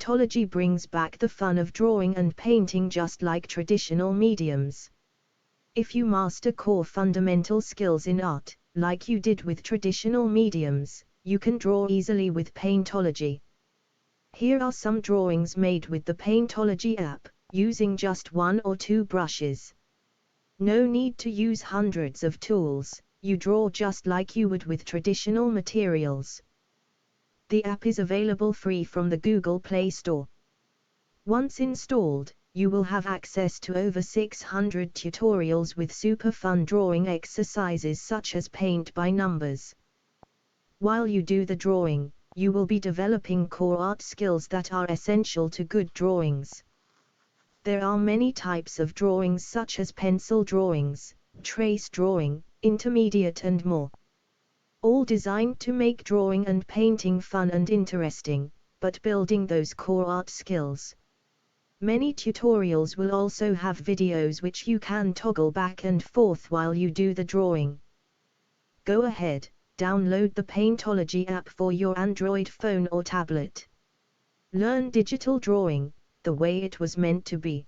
Paintology brings back the fun of drawing and painting just like traditional mediums. If you master core fundamental skills in art, like you did with traditional mediums, you can draw easily with Paintology. Here are some drawings made with the Paintology app, using just 1 or 2 brushes. No need to use hundreds of tools, you draw just like you would with traditional materials. The app is available free from the Google Play Store. Once installed, you will have access to over 600 tutorials with super fun drawing exercises such as paint by numbers. While you do the drawing, you will be developing core art skills that are essential to good drawings. There are many types of drawings such as pencil drawings, trace drawing, intermediate and more. All designed to make drawing and painting fun and interesting, but building those core art skills. Many tutorials will also have videos which you can toggle back and forth while you do the drawing. Go ahead, download the Paintology app for your Android phone or tablet. Learn digital drawing, the way it was meant to be.